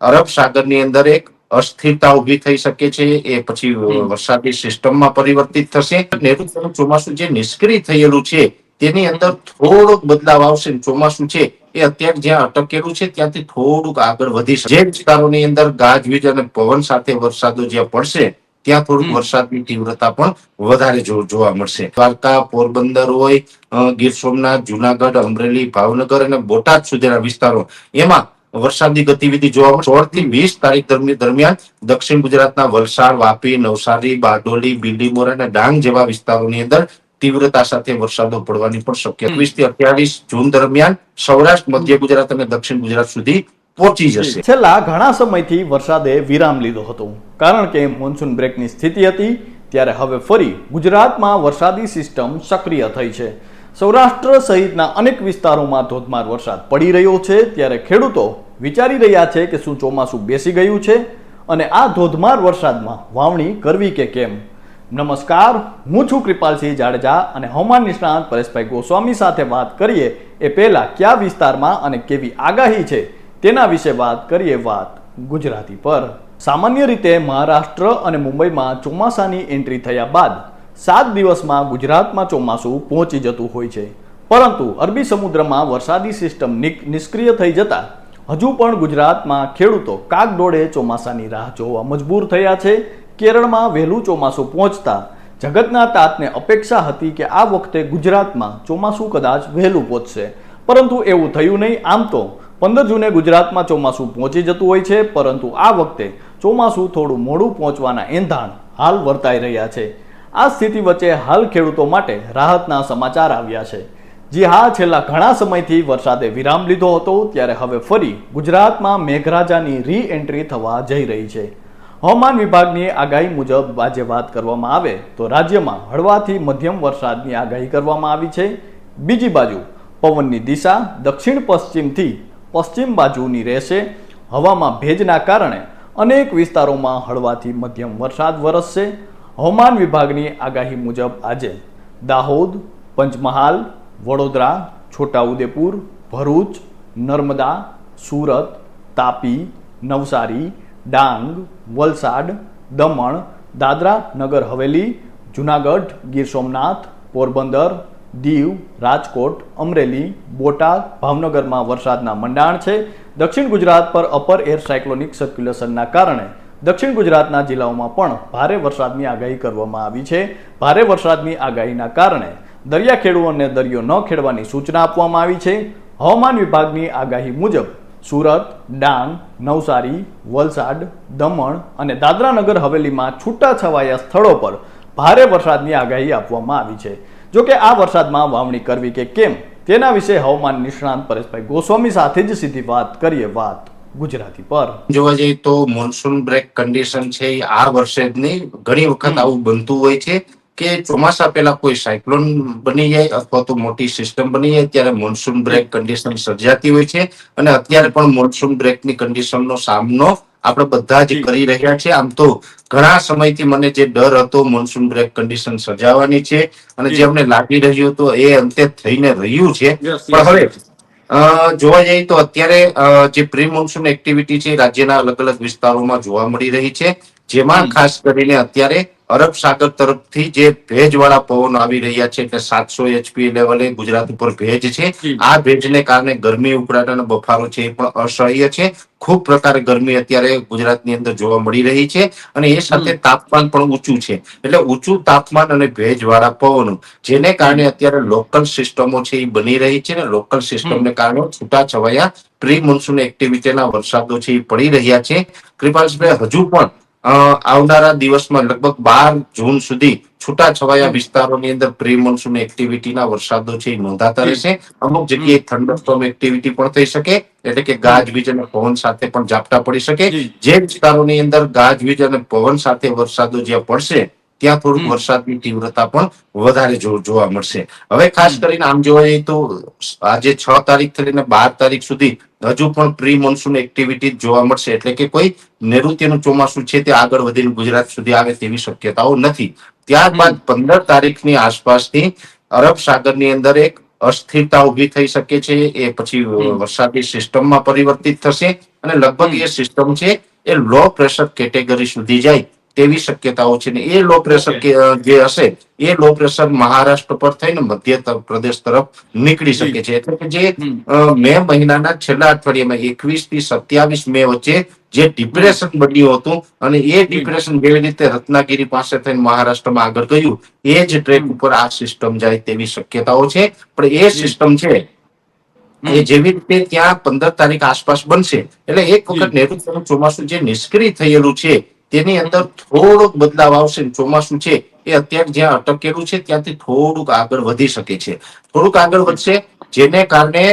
અરબ સાગરની અંદર એક અસ્થિરતા ઉભી થઈ શકે છે, એ પછી વરસાદી સિસ્ટમમાં પરિવર્તિત થશે. નૈઋત્યનું ચોમાસું જે નિષ્ક્રિય થયેલું છે તેની અંદર થોડોક બદલાવ આવશે. ચોમાસું છે એ અત્યારે જ્યાં અટકેલું છે ત્યાંથી થોડુંક આગળ વધી શકે. જે વિસ્તારોની અંદર ગાજવીજ અને પવન સાથે વરસાદો જ્યાં પડશે ત્યાં થોડુંક વરસાદની તીવ્રતા પણ વધારે જોવા મળશે. દ્વારકા, પોરબંદર હોય, ગીર સોમનાથ, જુનાગઢ, અમરેલી, ભાવનગર અને બોટાદ સુધીના વિસ્તારો, એમાં વરસાદી ગતિવિધિ જોવા મળશે. 16 થી 20 તારીખ દરમિયાન દક્ષિણ ગુજરાતના વલસાડ, વાપી, નવસારી, બારડોલી, બીલીમોરા અને ડાંગ જેવા વિસ્તારોની અંદર તીવ્રતા સાથે વરસાદો પડવાની પણ શક્યતા. 20 થી 28 જૂન દરમિયાન સૌરાષ્ટ્ર, મધ્ય ગુજરાત અને દક્ષિણ ગુજરાત સુધી પહોંચી જશે. છેલ્લા ઘણા સમયથી વરસાદે વિરામ લીધો હતો, કારણ કે મોન્સૂન બ્રેકની સ્થિતિ હતી. ત્યારે હવે ફરી ગુજરાતમાં વરસાદી સિસ્ટમ સક્રિય થઈ છે. સૌરાષ્ટ્ર સહિતના અનેક વિસ્તારોમાં ધોધમાર વરસાદ પડી રહ્યો છે. ત્યારે ખેડૂતો વિચારી રહ્યા છે કે શું ચોમાસું બેસી ગયું છે અને આ ધોધમાર વરસાદમાં વાવણી કરવી કે કેમ. નમસ્કાર, હું છું કૃપાલસિંહ જાડેજા અને હવામાન નિષ્ણાત પરેશભાઈ ગોસ્વામી સાથે વાત કરીએ એ પહેલા કયા વિસ્તારમાં અને કેવી આગાહી છે તેના વિશે વાત કરીએ. વાત ગુજરાતી પર. સામાન્ય રીતે મહારાષ્ટ્ર અને મુંબઈમાં ચોમાસાની એન્ટ્રી થયા બાદ 7 દિવસમાં ગુજરાતમાં ચોમાસું પહોંચી જતું હોય છે, પરંતુ અરબી સમુદ્રમાં વરસાદી સિસ્ટમ નિષ્ક્રિય થઈ જતા હજુ પણ ગુજરાતમાં ખેડૂતો કાગડોળે ચોમાસાની રાહ જોવા મજબૂર થયા છે. કેરળમાં વહેલું ચોમાસું પહોંચતા જગતના તાતને અપેક્ષા હતી કે આ વખતે ગુજરાતમાં ચોમાસું કદાચ વહેલું પહોંચશે, પરંતુ એવું થયું નહીં. આમ તો 15 જૂને ગુજરાતમાં ચોમાસું પહોંચી જતું હોય છે, પરંતુ આ વખતે ચોમાસું થોડું મોડું પહોંચવાના એંધાણ હાલ વર્તાઈ રહ્યા છે. આ સ્થિતિ વચ્ચે હાલ ખેડૂતો માટે રાહતના સમાચાર આવ્યા છે. જી હા, છેલ્લા ઘણા સમયથી વરસાદે વિરામ લીધો હતો, ત્યારે હવે ફરી ગુજરાતમાં મેઘરાજાની રી એન્ટ્રી થવા જઈ રહી છે. હવામાન વિભાગની આગાહી મુજબ આજે વાત કરવામાં આવે તો રાજ્યમાં હળવાથી મધ્યમ વરસાદની આગાહી કરવામાં આવી છે. બીજી બાજુ પવનની દિશા દક્ષિણ પશ્ચિમથી પશ્ચિમ બાજુની રહેશે. હવામાં ભેજના કારણે અનેક વિસ્તારોમાં હળવાથી મધ્યમ વરસાદ વરસશે. હવામાન વિભાગની આગાહી મુજબ આજે દાહોદ, પંચમહાલ, વડોદરા, છોટાઉદેપુર, ભરૂચ, નર્મદા, સુરત, તાપી, નવસારી, ડાંગ, વલસાડ, દમણ, દાદરા નગર હવેલી, જુનાગઢ, ગીર સોમનાથ, પોરબંદર, દીવ, રાજકોટ, અમરેલી, બોટાદ, ભાવનગરમાં વરસાદના મંડાણ છે. દક્ષિણ ગુજરાત પર અપર એર સાયક્લોનિક સર્ક્યુલેશનના કારણે દક્ષિણ ગુજરાતના જિલ્લાઓમાં પણ ભારે વરસાદની આગાહી કરવામાં આવી છે. ભારે વરસાદની આગાહીના કારણે દરિયા ખેડૂતોને દરિયો ન ખેડવાની સૂચના આપવામાં આવી છે. હવામાન વિભાગની આગાહી મુજબ સુરત, ડાંગ, નવસારી, વલસાડ, દમણ અને દાદરા નગર હવેલીમાં છૂટાછવાયા સ્થળો પર ભારે વરસાદની આગાહી આપવામાં આવી છે. જોકે આ વરસાદમાં વાવણી કરવી કે કેમ તેના વિશે હવામાન નિષ્ણાંત પરેશભાઈ ગોસ્વામી સાથે જ સીધી વાત કરીએ. વાત ગુજરાતી પર. જોવા જઈએ તો મોન્સૂન બ્રેક કન્ડિશન છે આ વર્ષે જ નહીં, ઘણી વખત આવું બનતું હોય છે કે ચોમાસા પહેલા કોઈ સાયક્લોન બની જાય અથવા તો મોટી સિસ્ટમ બની જાય ત્યારે મોન્સૂન બ્રેક કન્ડિશન સર્જાતી હોય છે. અને અત્યારે પણ મોન્સૂન બ્રેકની કન્ડિશનનો સામનો આપણે બધા જ કરી રહ્યા છે. આમ તો ઘણા સમયથી મને જે ડર હતો મોન્સૂન બ્રેક કન્ડિશન સર્જાવાની છે અને જે અમને લાગી રહ્યું હતું એ અંતે થઈને રહ્યું છે. પણ હવે જોવા જઈએ તો અત્યારે જે પ્રી મોન્સૂન એક્ટિવિટી છે રાજ્યના અલગ અલગ વિસ્તારોમાં જોવા મળી રહી છે, જેમાં ખાસ કરીને અત્યારે અરબ સાગર તરફથી જે ભેજવાળા પવનો આવી રહ્યા છે એટલે 700 HP લેવલે ગુજરાત ઉપર ભેજ છે. આ ભેજને કારણે ગરમી, ઉકળાટ અને બફારો છે એ પણ અસહ્ય છે. ખૂબ પ્રકારે ગરમી અત્યારે ગુજરાતની અંદર જોવા મળી રહી છે અને એ સાથે તાપમાન પણ ઊંચું છે. એટલે ઊંચું તાપમાન અને ભેજવાળા પવનો જેને કારણે અત્યારે લોકલ સિસ્ટમો છે એ બની રહી છે ને લોકલ સિસ્ટમને કારણે છૂટાછવાયા પ્રી મોન્સૂન એક્ટિવિટીના વરસાદો છે એ પડી રહ્યા છે. કૃપાલભાઈ, હજુ પણ આવનારા દિવસમાં લગભગ 12 જૂન સુધી છૂટાછવાયા વિસ્તારોની અંદર પ્રી મોન્સૂન એક્ટિવિટીના વરસાદો છે એ નોંધાતા રહેશે. અમુક જગ્યાએ થંડરસ્ટોર્મ એક્ટિવિટી પણ થઈ શકે, એટલે કે ગાજવીજ અને પવન સાથે પણ ઝાપટા પડી શકે. જે વિસ્તારોની અંદર ગાજવીજ અને પવન સાથે વરસાદો જ્યાં પડશે ત્યાં થોડુંક વરસાદની તીવ્રતા પણ વધારે જોવા મળશે. હવે ખાસ કરીને આમ જોવા જઈએ તો આજે 6 તારીખ થી લઈને 12 તારીખ સુધી હજુ પણ પ્રી મોન્સૂન એક્ટિવિટી જોવા મળશે, એટલે કે કોઈ નૈઋત્યનું ચોમાસું છે તે આગળ વધીને ગુજરાત સુધી આવે તેવી શક્યતાઓ નથી. ત્યારબાદ 15 તારીખની આસપાસથી અરબ સાગરની અંદર એક અસ્થિરતા ઉભી થઈ શકે છે, એ પછી વરસાદી સિસ્ટમમાં પરિવર્તિત થશે અને લગભગ એ સિસ્ટમ છે એ લો પ્રેશર કેટેગરી સુધી જાય તેવી શક્યતાઓ છે. ને એ લો પ્રેશર જે હશે એ લો પ્રેશર મહારાષ્ટ્ર પર થઈને મધ્ય પ્રદેશ તરફ નીકળી શકે છે. એટલે કે જે મે મહિનાના છેલ્લા અઠવાડિયામાં 21 થી 27 મે વચ્ચે જે ડિપ્રેશન બન્યું હતું અને એ ડિપ્રેશન કેવી રીતે રત્નાગીરી પાસે થઈને મહારાષ્ટ્રમાં આગળ ગયું એ જ ટ્રેક ઉપર આ સિસ્ટમ જાય તેવી શક્યતાઓ છે. પણ એ સિસ્ટમ છે એ જેવી રીતે ત્યાં 15 તારીખ આસપાસ બનશે એટલે એક વખત નૈઋત્યનું ચોમાસું જે નિષ્ક્રિય થયેલું છે તેની અંદર થોડોક બદલાવ આવશે. ચોમાસું છે એ અત્યારે જ્યાં અટકેલું છે ત્યાંથી થોડુંક આગળ વધી શકે છે, થોડુંક આગળ વધશે, જેને કારણે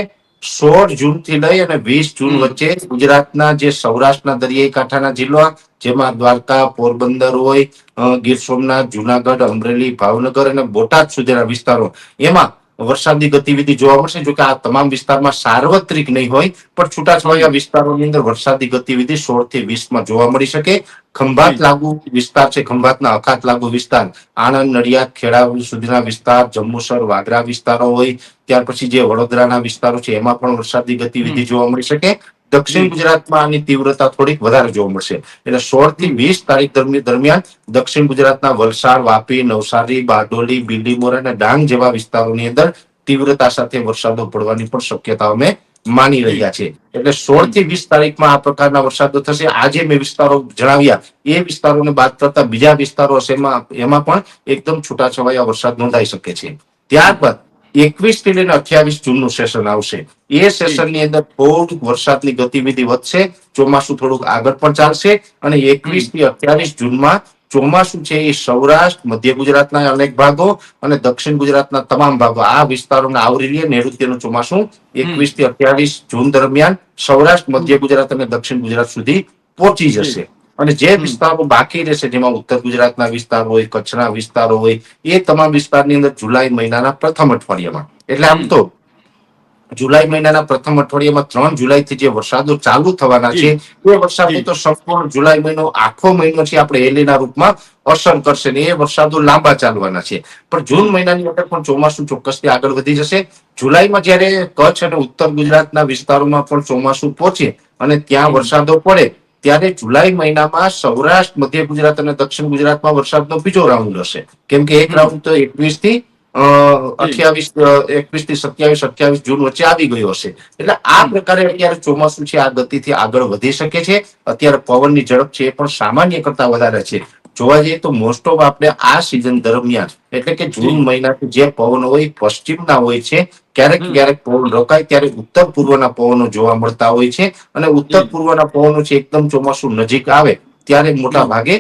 16 જૂન થી લઈ અને 20 જૂન વચ્ચે ગુજરાતના જે સૌરાષ્ટ્રના દરિયાઈ કાંઠાના જિલ્લા જેમાં દ્વારકા, પોરબંદર હોય, ગીર સોમનાથ, જુનાગઢ, અમરેલી, ભાવનગર અને બોટાદ સુધીના વિસ્તારો એમાં વરસાદની ગતિવિધિ જોવા મળશે. જો કે આ તમામ વિસ્તારમાં સાર્વત્રિક નહીં હોય પણ છૂટાછવાયા વિસ્તારોની અંદર વરસાદી ગતિવિધિ 16 થી 20 જોવા મળી શકે. ખંભાત લાગુ વિસ્તાર છે, ખંભાતના અખાત લાગુ વિસ્તાર, આણંદ, નડિયાદ, ખેડા સુધીના વિસ્તાર, જંબુસર, વાગરા વિસ્તારો હોય, ત્યાર પછી જે વડોદરાના વિસ્તારો છે એમાં પણ વરસાદની ગતિવિધિ જોવા મળી શકે. દક્ષિણ ગુજરાતમાં આની તીવ્રતા થોડીક વધારે જોવા મળશે. એટલે 16 થી 20 તારીખ દરમિયાન દક્ષિણ ગુજરાતના વલસાડ, વાપી, નવસારી, બારડોલી, બીલીમોરા અને ડાંગ જેવા વિસ્તારોની અંદર તીવ્રતા સાથે વરસાદો પડવાની પણ શક્યતા અમે માની રહ્યા છે. એટલે 16 થી 20 તારીખમાં આ પ્રકારના વરસાદો થશે. આજે મેં વિસ્તારો જણાવ્યા એ વિસ્તારોને બાદ કરતા બીજા વિસ્તારો હશે એમાં પણ એકદમ છૂટાછવાયા વરસાદ નોંધાઈ શકે છે. ત્યારબાદ 21 થી લઈને 28 જૂનનું સેશન આવશે. એ સેશનની અંદર થોડુંક વરસાદની ગતિવિધિ વધશે, ચોમાસું થોડુંક આગળ પણ ચાલશે અને 21 થી 28 જૂનમાં ચોમાસું છે એ સૌરાષ્ટ્ર, મધ્ય ગુજરાતના અનેક ભાગો અને દક્ષિણ ગુજરાતના તમામ ભાગો આ વિસ્તારોને આવરી લે. નૈઋત્યનું ચોમાસું 21 થી 28 જૂન દરમિયાન સૌરાષ્ટ્ર, મધ્ય ગુજરાત અને દક્ષિણ ગુજરાત સુધી પહોંચી જશે. અને જે વિસ્તારો બાકી રહેશે જેમાં ઉત્તર ગુજરાતના વિસ્તારો હોય, કચ્છના વિસ્તારો હોય, એ તમામ વિસ્તારની અંદર જુલાઈ મહિનાના પ્રથમ અઠવાડિયામાં, એટલે આમ તો જુલાઈ મહિનાના પ્રથમ અઠવાડિયામાં 3 જુલાઈથી જે વરસાદો ચાલુ થવાના છે એ વરસાદો તો સંપૂર્ણ જુલાઈ મહિનો આખો મહિનો છે આપણે એલીના રૂપમાં અસર કરશે ને એ વરસાદો લાંબા ચાલવાના છે. પણ જૂન મહિનાની અંદર પણ ચોમાસું ચોક્કસથી આગળ વધી જશે. જુલાઈમાં જયારે કચ્છ અને ઉત્તર ગુજરાતના વિસ્તારોમાં પણ ચોમાસું પહોંચે અને ત્યાં વરસાદો પડે ત્યારે જુલાઈ મહિનામાં સૌરાષ્ટ્ર, મધ્ય ગુજરાત અને દક્ષિણ ગુજરાતમાં વરસાદનો બીજો રાઉન્ડ હશે. કેમ કે એક રાઉન્ડ તો 21 થી 27 જૂન વચ્ચે આવી ગયો હશે. એટલે આ પ્રકારે અત્યારે ચોમાસું છે આ ગતિથી આગળ વધી શકે છે. અત્યારે પવનની ઝડપ છે એ પણ સામાન્ય કરતા વધારે છે. જોવા જઈએ તો મોસ્ટ ઓફ આપણે આ સિઝન દરમિયાન એટલે કે જૂન મહિનાથી જે પવનો હોય પશ્ચિમના હોય છે, ક્યારેક ક્યારેક પવન રોકાય ત્યારે ઉત્તર પૂર્વના પવનો જોવા મળતા હોય છે અને ઉત્તર પૂર્વના પવનો છે એકદમ ચોમાસું નજીક આવે ત્યારે મોટા ભાગે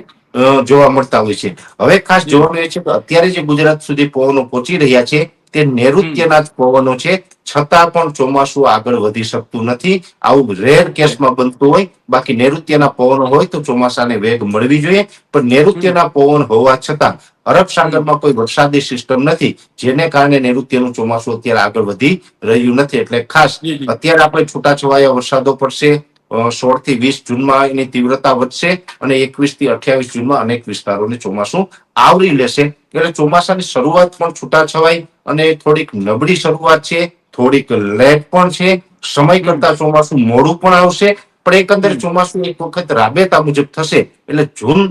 જોવા મળતા હોય છે. હવે ખાસ જોવાનું એ છે કે અત્યારે જે ગુજરાત સુધી પવનો પહોંચી રહ્યા છે તે નૈઋત્યના જ પવનો છે, છતાં પણ ચોમાસું આગળ વધી શકતું નથી. આવું રેર કેસમાં બનતું હોય. બાકી નૈઋત્યના પવનો હોય તો ચોમાસાને વેગ મળવી જોઈએ, પણ નૈઋત્યના પવન હોવા છતાં અરબ સાગરમાં કોઈ વરસાદી સિસ્ટમ નથી જેને કારણે નૈઋત્યનું ચોમાસું અત્યારે આગળ વધી રહ્યું નથી. એટલે ખાસ અત્યારે આપણે છૂટાછવાયા વરસાદો પડશે. 16 થી 20 જૂનમાં એની તીવ્રતા વધશે અને 21 થી 28 જૂનમાં અનેક વિસ્તારોને ચોમાસું આવરી લેશે. એટલે ચોમાસાની શરૂઆત પણ છૂટાછવાઈ અને થોડીક નબળી શરૂઆત છે, થોડીક લેટ પણ છે. સમય કરતા ચોમાસું મોડું પણ આવશે, પણ એકંદરે ચોમાસું એક વખત રાબેતા મુજબ થશે એટલે જૂન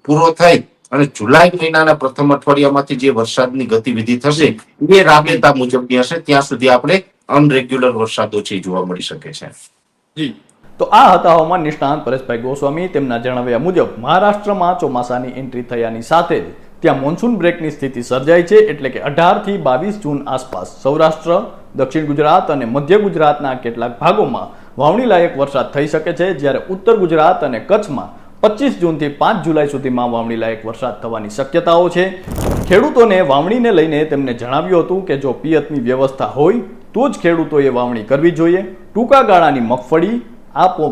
પૂરો થાય અને જુલાઈ મહિનાના પ્રથમ અઠવાડિયામાંથી જે વરસાદની ગતિવિધિ થશે એ રાબેતા મુજબની હશે. ત્યાં સુધી આપણે અનરેગ્યુલર વરસાદો છે જોવા મળી શકે છે. તો આ હતા હવામાન નિષ્ણાંત પરેશભાઈ ગોસ્વામી. તેમના જણાવ્યા મુજબ મહારાષ્ટ્રમાં ચોમાસાની એન્ટ્રી થયાની સાથે જ ત્યાં મોન્સૂન બ્રેકની સ્થિતિ સર્જાઈ છે. એટલે કે 18 થી 22 જૂન આસપાસ સૌરાષ્ટ્ર, દક્ષિણ ગુજરાત અને મધ્ય ગુજરાતના કેટલાક ભાગોમાં વાવણી લાયક વરસાદ થઈ શકે છે, જ્યારે ઉત્તર ગુજરાત અને કચ્છમાં 25 જૂનથી 5 જુલાઈ સુધીમાં વાવણી લાયક વરસાદ થવાની શક્યતાઓ છે. ખેડૂતોને વાવણીને લઈને તેમને જણાવ્યું હતું કે જો પિયતની વ્યવસ્થા હોય તો જ ખેડૂતોએ વાવણી કરવી જોઈએ. ટૂંકા ગાળાની મગફળી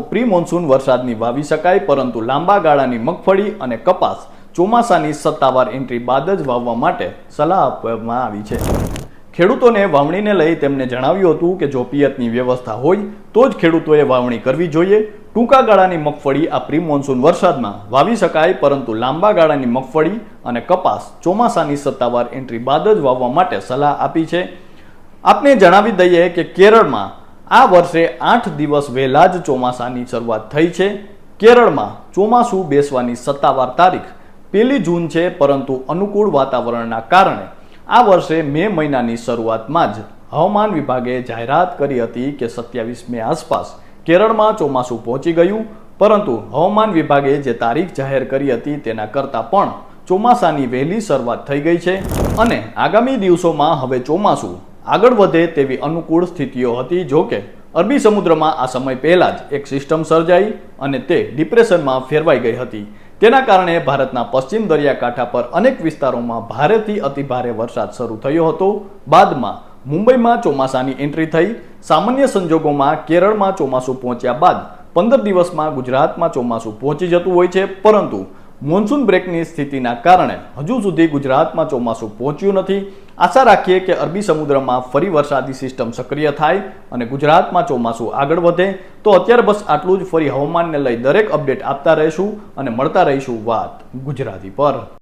પ્રી મોન્સૂન વરસાદની વાવી શકાય, પરંતુ લાંબા ગાળાની મગફળી અને કપાસ ચોમાસાની સત્તાવાર એન્ટ્રી બાદ જ વાવવા માટે સલાહ આપવામાં આવી છે. ખેડૂતોને વાવણીને લઈ તેમને જણાવ્યું હતું કે જો પિયતની વ્યવસ્થા હોય તો જ ખેડૂતોએ વાવણી કરવી જોઈએ. ટૂંકા ગાળાની મગફળી આ પ્રી મોન્સૂન વરસાદમાં વાવી શકાય, પરંતુ લાંબા ગાળાની મગફળી અને કપાસ ચોમાસાની સત્તાવાર એન્ટ્રી બાદ જ વાવવા માટે સલાહ આપી છે. આપને જણાવી દઈએ કે કેરળમાં આ વર્ષે 8 દિવસ વહેલા જ ચોમાસાની શરૂઆત થઈ છે. કેરળમાં ચોમાસું બેસવાની સત્તાવાર તારીખ 1 જૂન છે, પરંતુ અનુકૂળ વાતાવરણના કારણે આ વર્ષે મે મહિનાની શરૂઆતમાં જ હવામાન વિભાગે જાહેરાત કરી હતી કે 27 મે આસપાસ કેરળમાં ચોમાસું પહોંચી ગયું. પરંતુ હવામાન વિભાગે જે તારીખ જાહેર કરી હતી તેના કરતાં પણ ચોમાસાની વહેલી શરૂઆત થઈ ગઈ છે અને આગામી દિવસોમાં હવે ચોમાસું આગળ વધે તેવી અનુકૂળ સ્થિતિઓ હતી. જો કે અરબી સમુદ્રમાં આ સમય પહેલા જ એક સિસ્ટમ સર્જાઈ અને તે ડિપ્રેશનમાં ફેરવાઈ ગઈ હતી. તેના કારણે ભારતના પશ્ચિમ દરિયાકાંઠા પર અનેક વિસ્તારોમાં ભારેથી અતિભારે વરસાદ શરૂ થયો હતો. બાદમાં મુંબઈમાં ચોમાસાની એન્ટ્રી થઈ. સામાન્ય સંજોગોમાં કેરળમાં ચોમાસું પહોંચ્યા બાદ 15 દિવસમાં ગુજરાતમાં ચોમાસું પહોંચી જતું હોય છે, પરંતુ મોન્સૂન બ્રેકની સ્થિતિના કારણે હજુ સુધી ગુજરાતમાં ચોમાસું પહોંચ્યું નથી. આશા રાખીએ કે અરબી સમુદ્રમાં ફરી વરસાદી સિસ્ટમ સક્રિય થાય અને ગુજરાતમાં ચોમાસું આગળ વધે. તો અત્યારે બસ આટલું જ. ફરી હવામાનને લઈ દરેક અપડેટ આપતા રહીશું અને મળતા રહીશું વાત ગુજરાતી પર.